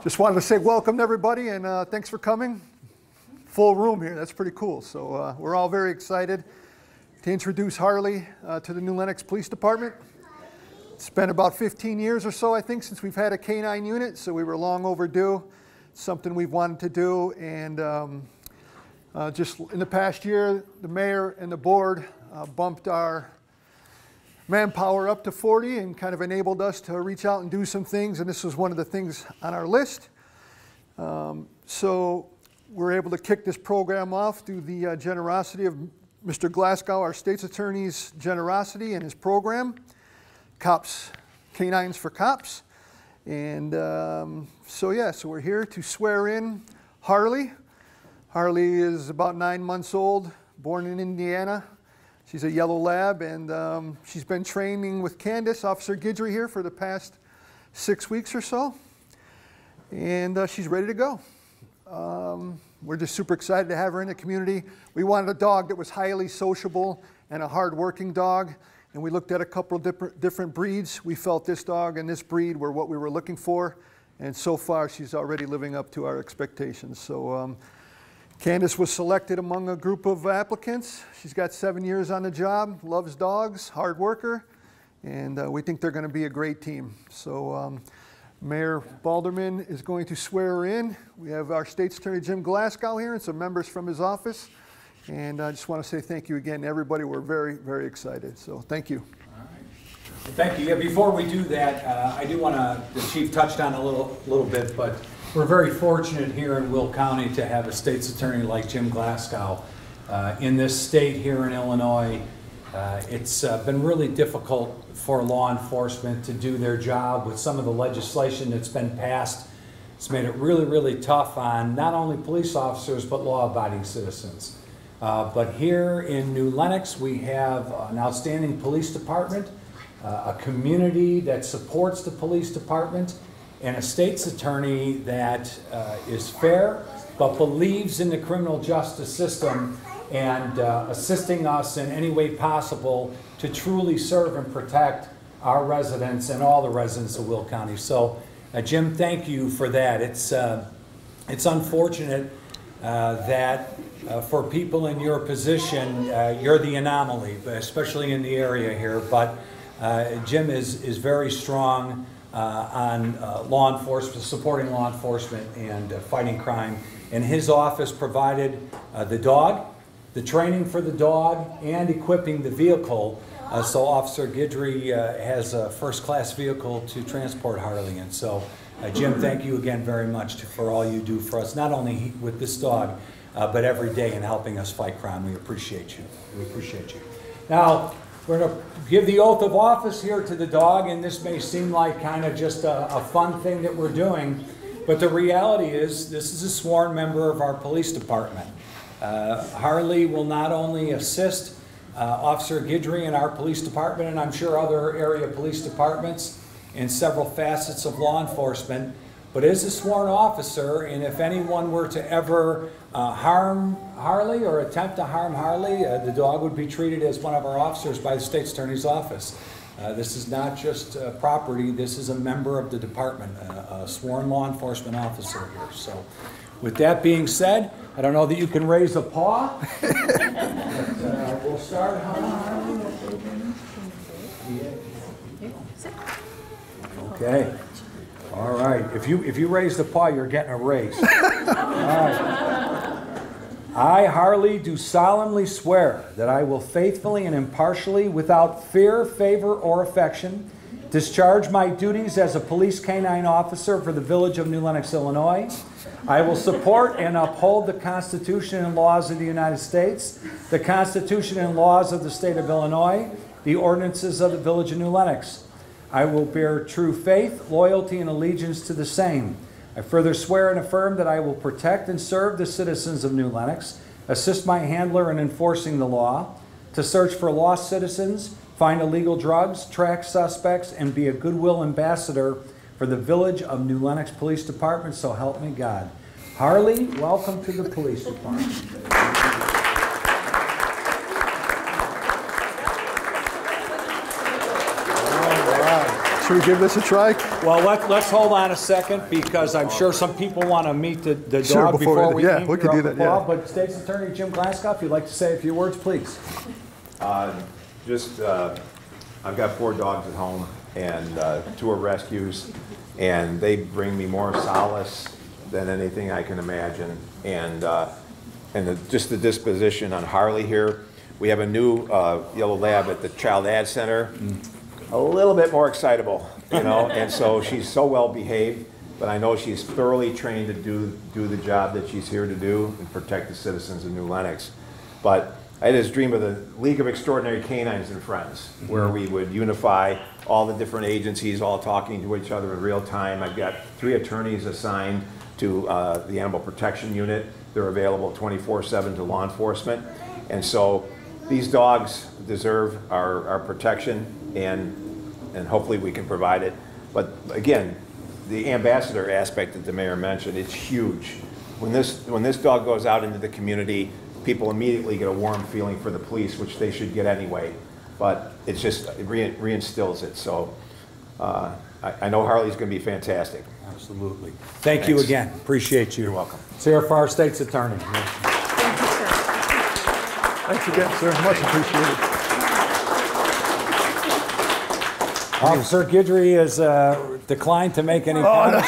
Just wanted to say welcome to everybody and thanks for coming. Full room here, that's pretty cool. So we're all very excited to introduce Harlie to the new Lenox Police Department. It's been about 15 years or so, I think, since we've had a K-9 unit, so we were long overdue. It's something we've wanted to do, and just in the past year, the mayor and the board bumped our manpower up to 40 and kind of enabled us to reach out and do some things, and this was one of the things on our list. So we're able to kick this program off through the generosity of Mr. Glasgow, our state's attorney's generosity and his program, Cops, K-9s for Cops. And so we're here to swear in Harlie. Harlie is about 9 months old, born in Indiana. She's a yellow lab, and she's been training with Candace, Officer Guidry here, for the past 6 weeks or so. And she's ready to go. We're just super excited to have her in the community. We wanted a dog that was highly sociable and a hard-working dog, and we looked at a couple of different breeds. We felt this dog and this breed were what we were looking for, and so far she's already living up to our expectations. So Candace was selected among a group of applicants. She's got 7 years on the job, loves dogs, hard worker, and we think they're going to be a great team. So Mayor Balderman is going to swear her in. We have our State's Attorney Jim Glasgow here and some members from his office. And I just want to say thank you again to everybody. We're very, very excited. So thank you. All right. Well, thank you. Yeah, before we do that, I do want to, the Chief touched on a little bit, but we're very fortunate here in Will County to have a state's attorney like Jim Glasgow. In this state here in Illinois, it's been really difficult for law enforcement to do their job with some of the legislation that's been passed. It's made it really, really tough on not only police officers but law-abiding citizens. But here in New Lenox, we have an outstanding police department, a community that supports the police department, and a state's attorney that is fair but believes in the criminal justice system and assisting us in any way possible to truly serve and protect our residents and all the residents of Will County. So Jim, thank you for that. It's unfortunate that for people in your position, you're the anomaly, especially in the area here, but Jim is very strong on law enforcement, supporting law enforcement and fighting crime. And his office provided the dog, the training for the dog, and equipping the vehicle. So Officer Guidry has a first-class vehicle to transport Harlie in. So Jim, thank you again very much for all you do for us, not only with this dog, but every day in helping us fight crime. We appreciate you. We appreciate you. Now, we're going to give the oath of office here to the dog, and this may seem like kind of just a fun thing that we're doing, but the reality is this is a sworn member of our police department. Harlie will not only assist Officer Guidry in our police department, and I'm sure other area police departments, in several facets of law enforcement, but is a sworn officer, and if anyone were to ever harm Harlie or attempt to harm Harlie, the dog would be treated as one of our officers by the State's Attorney's Office. This is not just property, this is a member of the department, a sworn law enforcement officer here. So with that being said, I don't know that you can raise a paw, but we'll start. Okay. All right. If you raise the paw, you're getting a raise. All right. I, Harlie, do solemnly swear that I will faithfully and impartially, without fear, favor, or affection, discharge my duties as a police K-9 officer for the village of New Lenox, Illinois. I will support and uphold the Constitution and laws of the United States, the Constitution and laws of the state of Illinois, the ordinances of the village of New Lenox. I will bear true faith, loyalty, and allegiance to the same. I further swear and affirm that I will protect and serve the citizens of New Lenox, assist my handler in enforcing the law, to search for lost citizens, find illegal drugs, track suspects, and be a goodwill ambassador for the village of New Lenox Police Department, so help me God. Harlie, welcome to the police department. Should we give this a try? Well, let's hold on a second because I'm sure some people want to meet the dog Sure, before we yeah, meet we could do that, yeah. But State's Attorney Jim Glasgow, if you'd like to say a few words, please. I've got 4 dogs at home, and 2 are rescues, and they bring me more solace than anything I can imagine. And just the disposition on Harlie here. We have a new yellow lab at the Child Ad Center, a little bit more excitable, you know, and so she's so well behaved, but I know she's thoroughly trained to do the job that she's here to do and protect the citizens of New Lenox. But I had this dream of the League of Extraordinary Canines and Friends, where we would unify all the different agencies, all talking to each other in real time. I've got 3 attorneys assigned to the Animal Protection Unit. They're available 24/7 to law enforcement. And so these dogs deserve our protection, and hopefully we can provide it. But again, the ambassador aspect that the mayor mentioned, it's huge. When this dog goes out into the community, people immediately get a warm feeling for the police, which they should get anyway. But it's just, it reinstills it. So I know Harlie's going to be fantastic. Absolutely. Thank you again. Appreciate you. You're welcome. Sarah Farr, State's Attorney. Thanks again, sir. Much appreciated. Officer Guidry has declined to make any comments.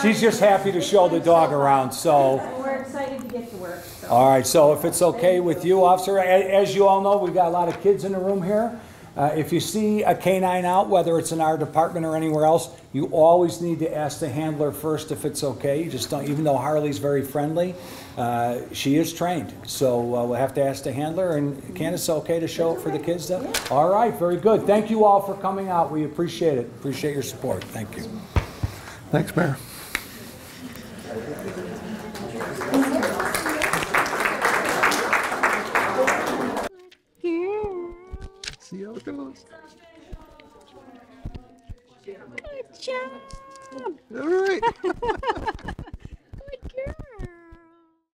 She's just happy to show the dog around. So we're excited to get to work. So. all right. So if it's okay with you, officer, as you all know, we've got a lot of kids in the room here. If you see a canine out, whether it's in our department or anywhere else, you always need to ask the handler first if it's okay. You just don't, even though Harlie's very friendly, she is trained. So we'll have to ask the handler. And Candace, okay to show it for the kids then? Yeah. All right, very good. Thank you all for coming out. We appreciate it. Appreciate your support. Thank you. Thanks, Mayor. See how it goes. Good job. All right.